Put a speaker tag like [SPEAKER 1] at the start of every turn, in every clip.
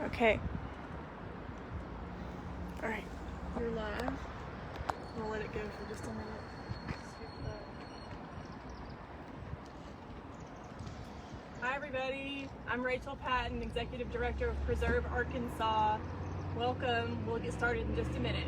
[SPEAKER 1] Okay. All right. You're live. We'll let it go for just a minute. Hi everybody. I'm Rachel Patton, Executive Director of Preserve Arkansas. Welcome. We'll get started in just a minute.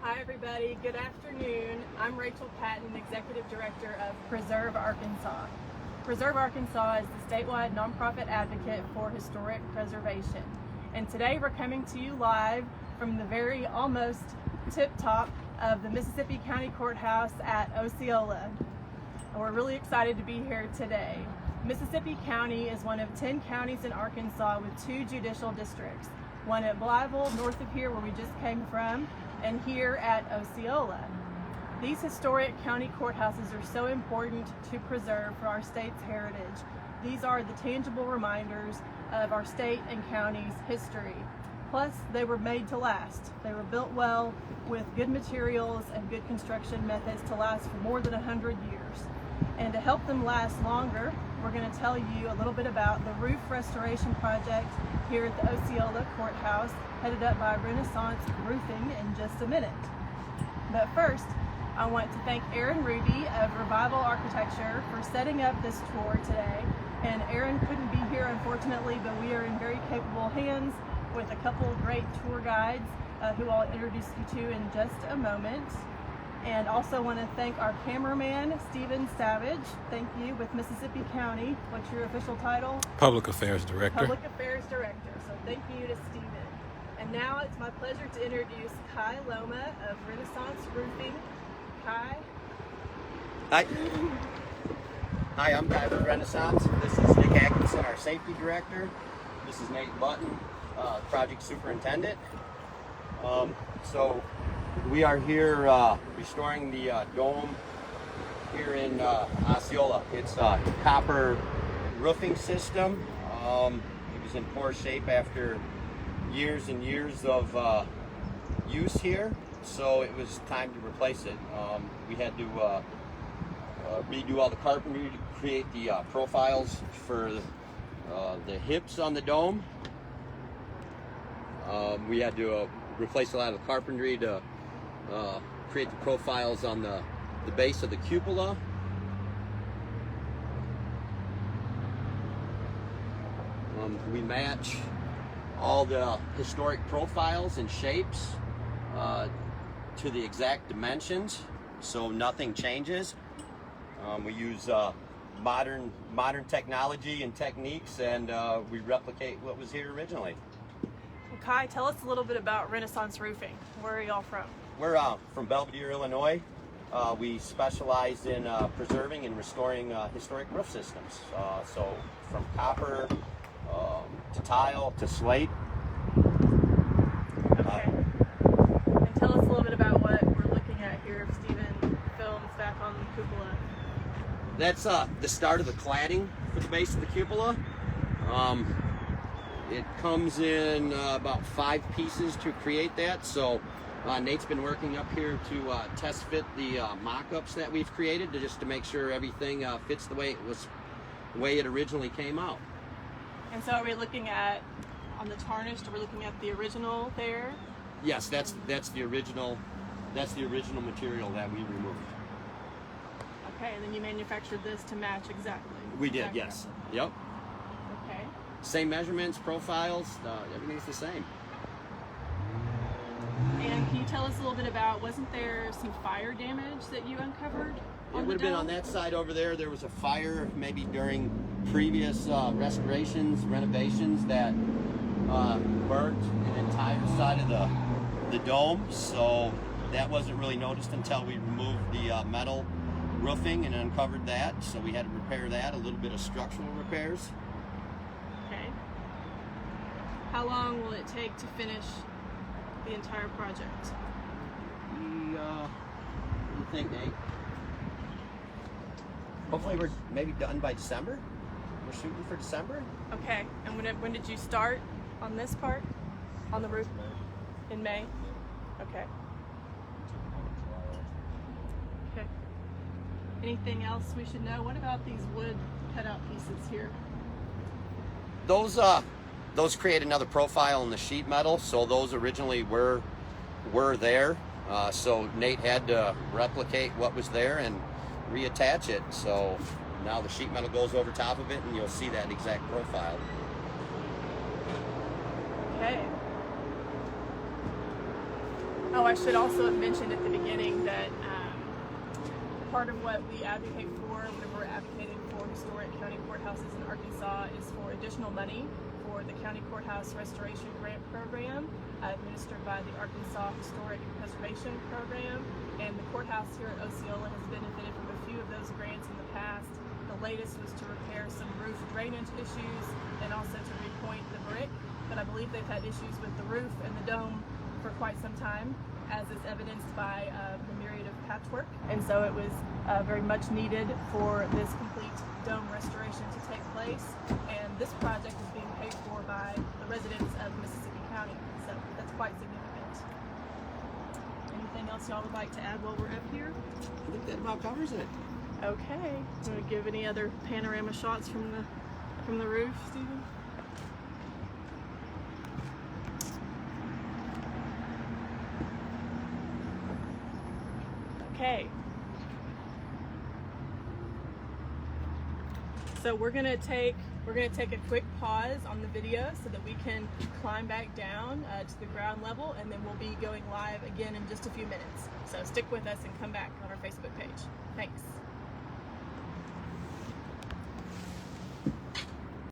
[SPEAKER 1] Hi everybody, good afternoon. I'm Rachel Patton, Executive Director of Preserve Arkansas. Preserve Arkansas is the statewide nonprofit advocate for historic preservation. And today we're coming to you live from the very almost tip top of the Mississippi County Courthouse at Osceola. And we're really excited to be here today. Mississippi County is one of 10 counties in Arkansas with 2 judicial districts. One at Belvidere, north of here where we just came from, and here at Osceola. These historic county courthouses are so important to preserve for our state's heritage. These are the tangible reminders of our state and county's history. Plus, they were made to last. They were built well with good materials and good construction methods to last for more than 100 years. And to help them last longer, we're going to tell you a little bit about the roof restoration project here at the Osceola Courthouse, headed up by Renaissance Roofing in just a minute. But first, I want to thank Aaron Ruby of Revival Architecture for setting up this tour today. And Aaron couldn't be here, unfortunately, but we are in very capable hands with a couple of great tour guides who I'll introduce you to in just a moment. And also want to thank our cameraman, Stephen Savage. Thank you, with Mississippi County. What's your official title?
[SPEAKER 2] Public Affairs Director.
[SPEAKER 1] Public Affairs Director. So thank you to Stephen. And now it's my pleasure to introduce Kai Loma of Renaissance Roofing. Kai.
[SPEAKER 3] Hi. Hi, I'm Kai with Renaissance. This is Nick Atkinson, our Safety Director. This is Nate Button, Project Superintendent. So we are here restoring the dome here in Osceola. It's a copper roofing system. It was in poor shape after years and years of use here, so it was time to replace it. We had to redo all the carpentry to create the profiles for the hips on the dome. We had to replace a lot of the carpentry to create the profiles on the base of the cupola. We match all the historic profiles and shapes to the exact dimensions, so nothing changes. We use modern technology and techniques, and we replicate what was here originally.
[SPEAKER 1] Well, Kai, tell us a little bit about Renaissance Roofing. Where are y'all from?
[SPEAKER 3] We're from Belvidere, Illinois. We specialize in preserving and restoring historic roof systems. So from copper to tile to slate.
[SPEAKER 1] Okay. And tell us a little bit about what we're looking at here if Stephen films back on the cupola.
[SPEAKER 3] That's the start of the cladding for the base of the cupola. It comes in about 5 pieces to create that. So Nate's been working up here to test fit the mock-ups that we've created just to make sure everything fits the way it originally came out.
[SPEAKER 1] And so are we looking at, on the tarnished, are we looking at the original there?
[SPEAKER 3] Yes, that's the original material that we removed.
[SPEAKER 1] Okay, and then you manufactured this to match exactly.
[SPEAKER 3] We did, yes. Yep.
[SPEAKER 1] Okay.
[SPEAKER 3] Same measurements, profiles, everything's the same.
[SPEAKER 1] And can you tell us a little bit about, wasn't there some fire damage that you uncovered?
[SPEAKER 3] It would have been on that side over there. There was a fire maybe during previous restorations, renovations that burnt an entire side of the dome. So that wasn't really noticed until we removed the metal roofing and uncovered that. So we had to repair that, a little bit of structural repairs.
[SPEAKER 1] Okay. How long will it take to finish the entire project?
[SPEAKER 3] What do you think, Nate? Hopefully we're maybe done by December. We're shooting for December.
[SPEAKER 1] Okay, and when did you start on this part? On the roof? In May? Okay. Okay. Anything else we should know? What about these wood cutout pieces here?
[SPEAKER 3] Those create another profile in the sheet metal, so those originally were there. So Nate had to replicate what was there and reattach it. So now the sheet metal goes over top of it, and you'll see that exact profile.
[SPEAKER 1] Okay. Oh, I should also have mentioned at the beginning that part of what we advocate for whenever we're advocating for historic county courthouses in Arkansas is for additional money for the County Courthouse Restoration Grant Program administered by the Arkansas Historic Preservation Program. And the courthouse here at Osceola has benefited from a few of those grants in the past. The latest was to repair some roof drainage issues and also to repoint the brick. But I believe they've had issues with the roof and the dome for quite some time, as is evidenced by the myriad of patchwork. And so it was very much needed for this complete dome restoration to take place. And this project is being paid for by the residents of Mississippi County. So that's quite significant. Anything else y'all would like to add while we're up here?
[SPEAKER 3] I think that about covers it.
[SPEAKER 1] Okay. Want to give any other panorama shots from the roof, Stephen? Okay. So we're gonna take a quick pause on the video so that we can climb back down to the ground level, and then we'll be going live again in just a few minutes. So stick with us and come back on our Facebook page. Thanks.